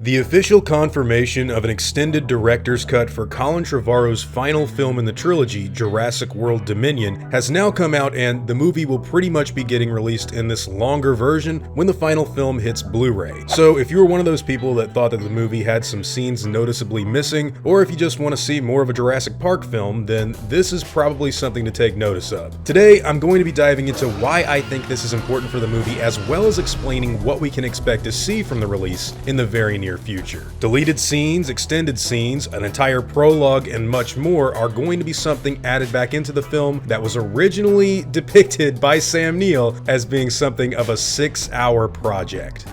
The official confirmation of an extended director's cut for Colin Trevorrow's final film in the trilogy, Jurassic World Dominion, has now come out, and the movie will pretty much be getting released in this longer version when the final film hits Blu-ray. So if you were one of those people that thought that the movie had some scenes noticeably missing, or if you just want to see more of a Jurassic Park film, then this is probably something to take notice of. Today, I'm going to be diving into why I think this is important for the movie, as well as explaining what we can expect to see from the release in the very near future. Deleted scenes, extended scenes, an entire prologue, and much more are going to be something added back into the film that was originally depicted by Sam Neill as being something of a 6-hour project.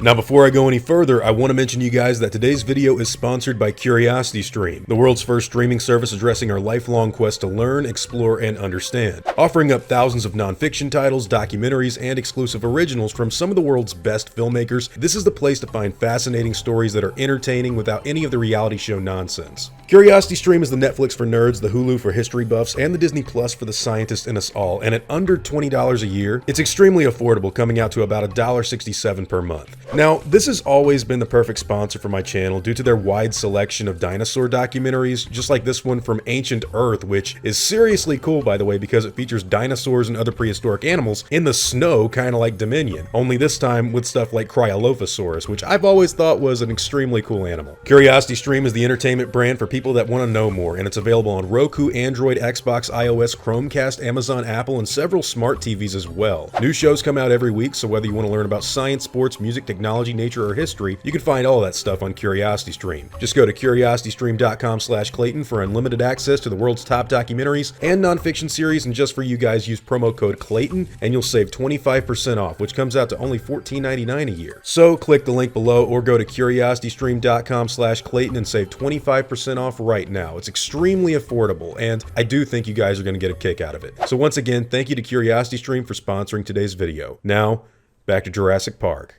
Now, before I go any further, I want to mention to you guys that today's video is sponsored by CuriosityStream, the world's first streaming service addressing our lifelong quest to learn, explore, and understand. Offering up thousands of nonfiction titles, documentaries, and exclusive originals from some of the world's best filmmakers, this is the place to find fascinating stories that are entertaining without any of the reality show nonsense. CuriosityStream is the Netflix for nerds, the Hulu for history buffs, and the Disney Plus for the scientists in us all, and at under $20 a year, it's extremely affordable, coming out to about $1.67 per month. Now, this has always been the perfect sponsor for my channel due to their wide selection of dinosaur documentaries, just like this one from Ancient Earth, which is seriously cool, by the way, because it features dinosaurs and other prehistoric animals in the snow, kind of like Dominion, only this time with stuff like Cryolophosaurus, which I've always thought was an extremely cool animal. CuriosityStream is the entertainment brand for people that want to know more, and it's available on Roku, Android, Xbox, iOS, Chromecast, Amazon, Apple, and several smart TVs as well. New shows come out every week, so whether you want to learn about science, sports, music, technology, nature, or history, you can find all that stuff on CuriosityStream. Just go to curiositystream.com/Clayton for unlimited access to the world's top documentaries and nonfiction series, and just for you guys, use promo code Clayton and you'll save 25% off, which comes out to only $14.99 a year. So click the link below or go to curiositystream.com/Clayton and save 25% off right now. It's extremely affordable, and I do think you guys are going to get a kick out of it. So once again, thank you to CuriosityStream for sponsoring today's video. Now, back to Jurassic Park.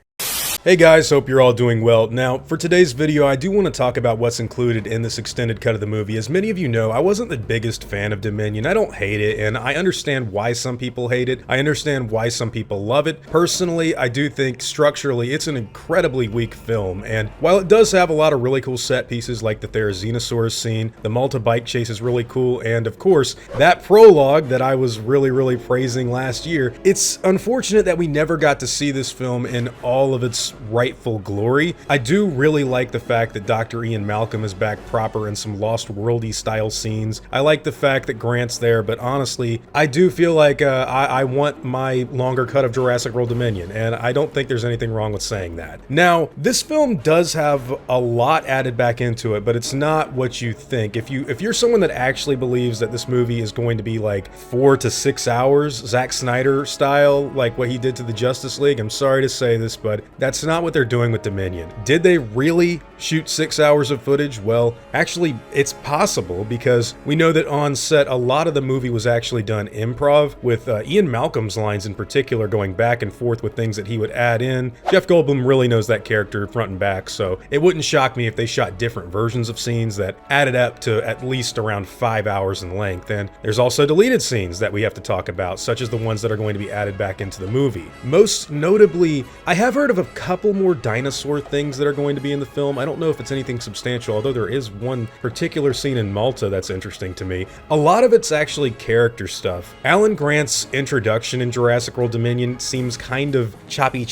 Hey guys, hope you're all doing well. Now, for today's video, I do want to talk about what's included in this extended cut of the movie. As many of you know, I wasn't the biggest fan of Dominion. I don't hate it, and I understand why some people hate it. I understand why some people love it. Personally, I do think structurally it's an incredibly weak film, and while it does have a lot of really cool set pieces like the Therizinosaurus scene, the Malta bike chase is really cool, and of course, that prologue that I was really praising last year, it's unfortunate that we never got to see this film in all of its rightful glory. I do really like the fact that Dr. Ian Malcolm is back proper in some Lost Worldy style scenes. I like the fact that Grant's there, but honestly, I do feel like I want my longer cut of Jurassic World Dominion, and I don't think there's anything wrong with saying that. Now, this film does have a lot added back into it, but it's not what you think. If you're someone that actually believes that this movie is going to be like 4 to 6 hours, Zack Snyder style, like what he did to the Justice League, I'm sorry to say this, but that's not what they're doing with Dominion. Did they really shoot 6 hours of footage? Well, actually, it's possible, because we know that on set, a lot of the movie was actually done improv, with Ian Malcolm's lines in particular going back and forth with things that he would add in. Jeff Goldblum really knows that character front and back, so it wouldn't shock me if they shot different versions of scenes that added up to at least around 5 hours in length. And there's also deleted scenes that we have to talk about, such as the ones that are going to be added back into the movie. Most notably, I have heard of a couple more dinosaur things that are going to be in the film. I don't know if it's anything substantial, although there is one particular scene in Malta that's interesting to me. A lot of it's actually character stuff. Alan Grant's introduction in Jurassic World Dominion seems kind of choppy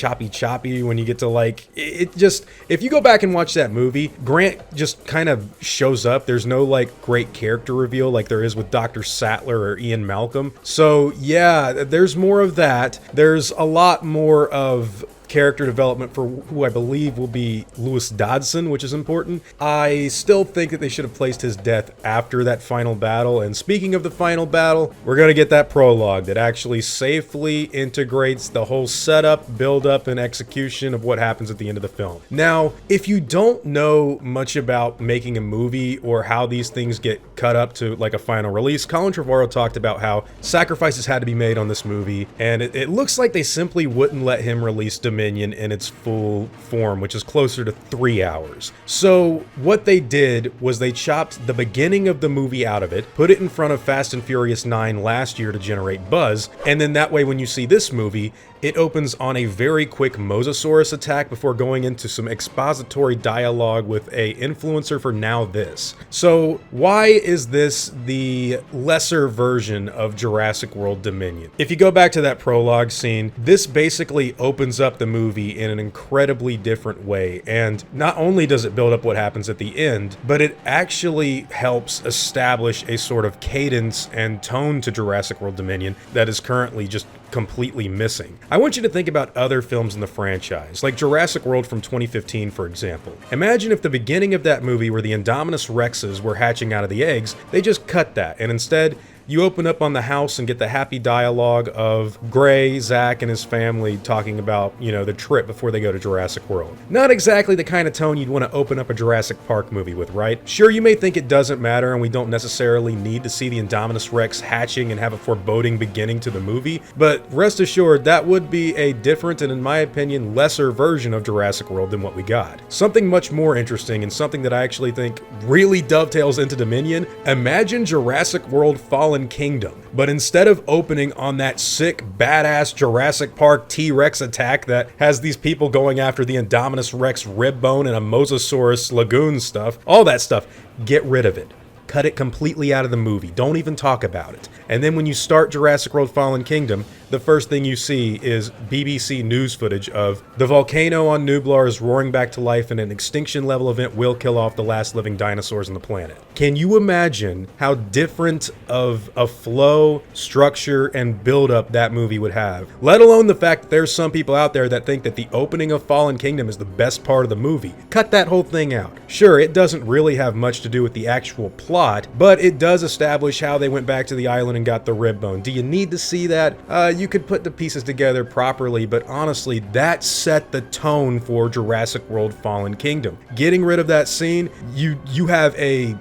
when you get to like, it just, if you go back and watch that movie, Grant just kind of shows up. There's no like great character reveal like there is with Dr. Sattler or Ian Malcolm. So yeah, there's more of that. There's a lot more of character development for who I believe will be Lewis Dodson, which is important. I still think that they should have placed his death after that final battle, and speaking of the final battle, we're gonna get that prologue that actually safely integrates the whole setup, build-up, and execution of what happens at the end of the film. Now, if you don't know much about making a movie or how these things get cut up to like a final release, Colin Trevorrow talked about how sacrifices had to be made on this movie, and it looks like they simply wouldn't let him release Dominion in its full form, which is closer to 3 hours. So what they did was they chopped the beginning of the movie out of it, put it in front of Fast and Furious 9 last year to generate buzz, and then that way when you see this movie, It opens on a very quick Mosasaurus attack before going into some expository dialogue with a influencer for Now This. So why is this the lesser version of Jurassic World Dominion? If you go back to that prologue scene, this basically opens up the movie in an incredibly different way, and not only does it build up what happens at the end, but it actually helps establish a sort of cadence and tone to Jurassic World Dominion that is currently just completely missing. I want you to think about other films in the franchise, like Jurassic World from 2015, for example. Imagine if the beginning of that movie where the Indominus Rexes were hatching out of the eggs, they just cut that, and instead you open up on the house and get the happy dialogue of Gray, Zach, and his family talking about, you know, the trip before they go to Jurassic World. Not exactly the kind of tone you'd want to open up a Jurassic Park movie with, right? Sure, you may think it doesn't matter and we don't necessarily need to see the Indominus Rex hatching and have a foreboding beginning to the movie, but rest assured that would be a different and, in my opinion, lesser version of Jurassic World than what we got. Something much more interesting and something that I actually think really dovetails into Dominion. Imagine Jurassic World Fallen Kingdom, but instead of opening on that sick, badass Jurassic Park T-Rex attack that has these people going after the Indominus Rex rib bone and a Mosasaurus lagoon stuff, all that stuff, get rid of it. Cut it completely out of the movie. Don't even talk about it. And then when you start Jurassic World Fallen Kingdom, the first thing you see is BBC news footage of the volcano on Nublar is roaring back to life and an extinction level event will kill off the last living dinosaurs on the planet. Can you imagine how different of a flow, structure, and build-up that movie would have? Let alone the fact that there's some people out there that think that the opening of Fallen Kingdom is the best part of the movie. Cut that whole thing out. Sure, it doesn't really have much to do with the actual plot, but it does establish how they went back to the island and got the rib bone. Do you need to see that? You could put the pieces together properly, but honestly, that set the tone for Jurassic World Fallen Kingdom. Getting rid of that scene, you have a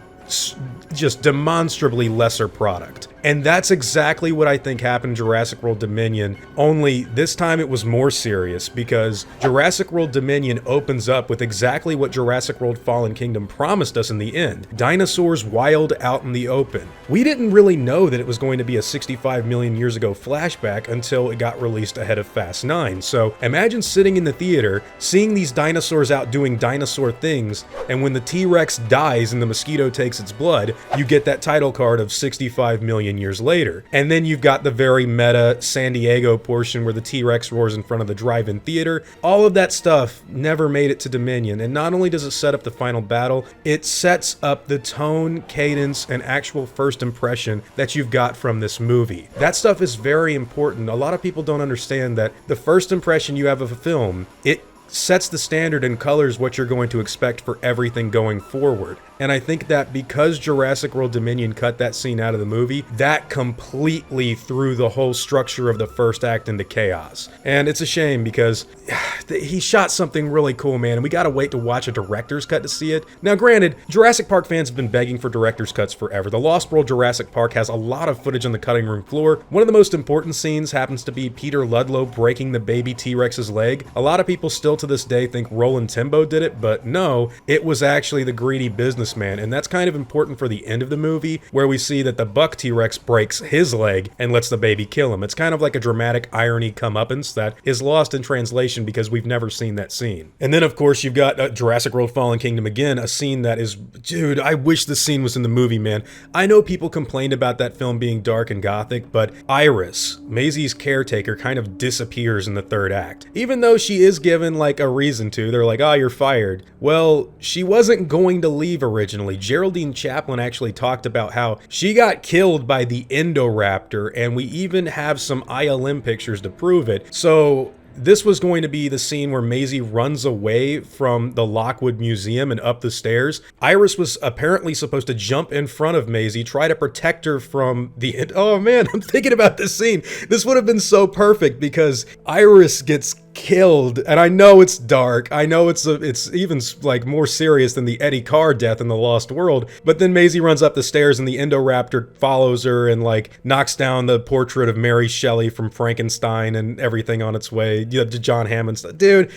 just demonstrably lesser product. And that's exactly what I think happened in Jurassic World Dominion, only this time it was more serious, because Jurassic World Dominion opens up with exactly what Jurassic World Fallen Kingdom promised us in the end. Dinosaurs wild out in the open. We didn't really know that it was going to be a 65 million years ago flashback until it got released ahead of Fast 9. So imagine sitting in the theater, seeing these dinosaurs out doing dinosaur things, and when the T-Rex dies and the mosquito takes its blood, you get that title card of 65 million years later. And then you've got the very meta San Diego portion where the T-Rex roars in front of the drive-in theater. All of that stuff never made it to Dominion, and not only does it set up the final battle, it sets up the tone, cadence, and actual first impression that you've got from this movie. That stuff is very important. A lot of people don't understand that the first impression you have of a film, it sets the standard and colors what you're going to expect for everything going forward. And I think that because Jurassic World Dominion cut that scene out of the movie, that completely threw the whole structure of the first act into chaos. And it's a shame because he shot something really cool, man, and we gotta wait to watch a director's cut to see it. Now granted, Jurassic Park fans have been begging for director's cuts forever. The Lost World Jurassic Park has a lot of footage on the cutting room floor. One of the most important scenes happens to be Peter Ludlow breaking the baby T-Rex's leg. A lot of people still to this day think Roland Timbo did it, but no, it was actually the greedy businessman, and that's kind of important for the end of the movie, where we see that the buck T-Rex breaks his leg and lets the baby kill him. It's kind of like a dramatic irony comeuppance that is lost in translation because we've never seen that scene. And then of course you've got Jurassic World Fallen Kingdom again, a scene that is, dude, I wish this scene was in the movie, man. I know people complained about that film being dark and gothic, but Iris, Maisie's caretaker, kind of disappears in the third act. Even though she is given like a reason to, they're like, oh, you're fired. Well, she wasn't going to leave originally. Geraldine Chaplin actually talked about how she got killed by the Indoraptor, and we even have some ILM pictures to prove it. So this was going to be the scene where Maisie runs away from the Lockwood Museum and up the stairs. Iris was apparently supposed to jump in front of Maisie, try to protect her from the... Oh man, I'm thinking about this scene. This would have been so perfect because Iris gets killed. And I know it's dark. I know it's even like more serious than the Eddie Carr death in The Lost World. But then Maisie runs up the stairs and the Indoraptor follows her and like knocks down the portrait of Mary Shelley from Frankenstein and everything on its way. You know, to John Hammond's. Dude,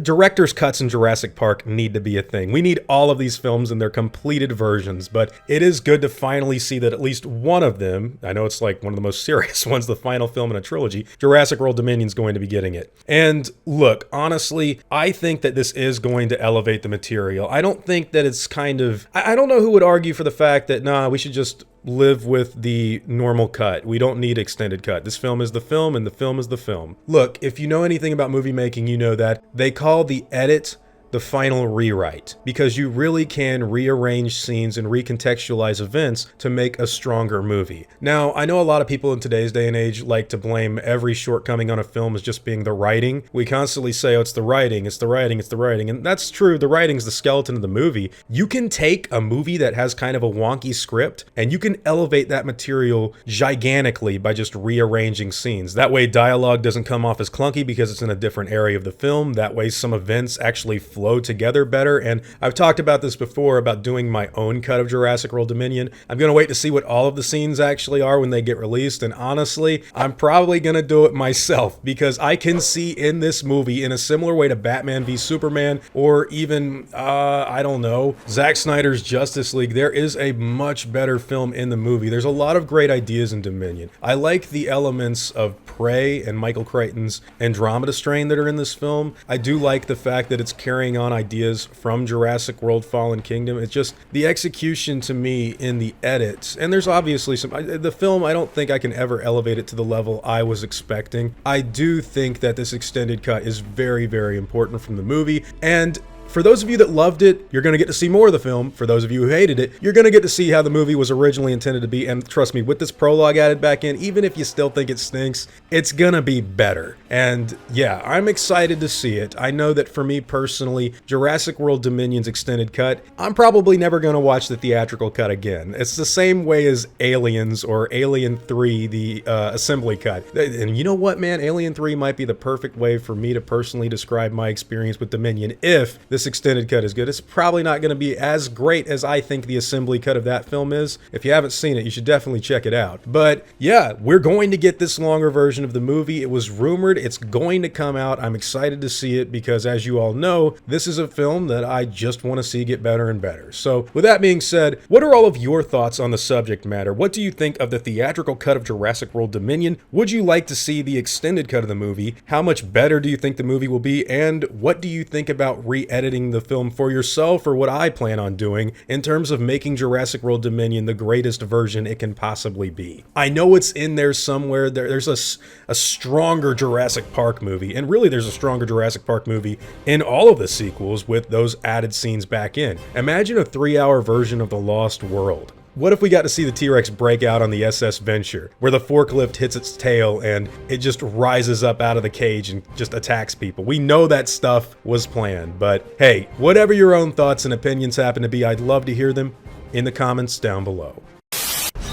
director's cuts in Jurassic Park need to be a thing. We need all of these films in their completed versions, but it is good to finally see that at least one of them, I know it's like one of the most serious ones, the final film in a trilogy, Jurassic World Dominion's going to be getting it. And look, honestly, I think that this is going to elevate the material. I don't think that it's kind of, I don't know who would argue for the fact that, nah, we should just live with the normal cut. We don't need extended cut. This film is the film and the film is the film. Look, if you know anything about movie making, you know that they call the edit the final rewrite, because you really can rearrange scenes and recontextualize events to make a stronger movie. Now, I know a lot of people in today's day and age like to blame every shortcoming on a film as just being the writing. We constantly say, oh, it's the writing, it's the writing, it's the writing, and that's true. The writing's the skeleton of the movie. You can take a movie that has kind of a wonky script and you can elevate that material gigantically by just rearranging scenes. That way dialogue doesn't come off as clunky because it's in a different area of the film. That way some events actually flow together better. And I've talked about this before about doing my own cut of Jurassic World Dominion. I'm going to wait to see what all of the scenes actually are when they get released. And honestly, I'm probably going to do it myself because I can see in this movie, in a similar way to Batman v Superman, or even, I don't know, Zack Snyder's Justice League, there is a much better film in the movie. There's a lot of great ideas in Dominion. I like the elements of Prey and Michael Crichton's Andromeda Strain that are in this film. I do like the fact that it's carrying on ideas from Jurassic World Fallen Kingdom. It's just the execution to me in the edits, and there's obviously some, the film, I don't think I can ever elevate it to the level I was expecting. I do think that this extended cut is very, very important from the movie, and for those of you that loved it, you're going to get to see more of the film. For those of you who hated it, you're going to get to see how the movie was originally intended to be. And trust me, with this prologue added back in, even if you still think it stinks, it's going to be better. And yeah, I'm excited to see it. I know that for me personally, Jurassic World Dominion's extended cut, I'm probably never going to watch the theatrical cut again. It's the same way as Aliens or Alien 3, the assembly cut. And you know what, man? Alien 3 might be the perfect way for me to personally describe my experience with Dominion if this extended cut is good. It's probably not going to be as great as I think the assembly cut of that film is. If you haven't seen it, you should definitely check it out. But yeah, we're going to get this longer version of the movie. It was rumored it's going to come out. I'm excited to see it because, as you all know, this is a film that I just want to see get better and better. So with that being said, what are all of your thoughts on the subject matter? What do you think of the theatrical cut of Jurassic World Dominion? Would you like to see the extended cut of the movie? How much better do you think the movie will be? And what do you think about re-editing the film for yourself, or what I plan on doing in terms of making Jurassic World Dominion the greatest version it can possibly be? I know it's in there somewhere. There's a stronger Jurassic Park movie, and really there's a stronger Jurassic Park movie in all of the sequels with those added scenes back in. Imagine a 3-hour version of The Lost World. What if we got to see the T-Rex break out on the SS Venture, where the forklift hits its tail and it just rises up out of the cage and just attacks people? We know that stuff was planned, but hey, whatever your own thoughts and opinions happen to be, I'd love to hear them in the comments down below.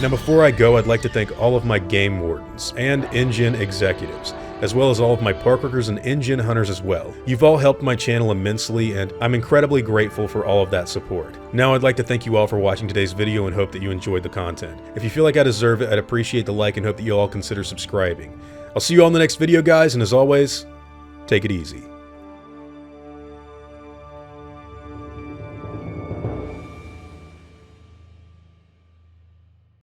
Now, before I go, I'd like to thank all of my game wardens and InGen executives, as well as all of my park workers and InGen hunters as well. You've all helped my channel immensely, and I'm incredibly grateful for all of that support. Now I'd like to thank you all for watching today's video and hope that you enjoyed the content. If you feel like I deserve it, I'd appreciate the like and hope that you all consider subscribing. I'll see you all in the next video, guys, and as always, take it easy.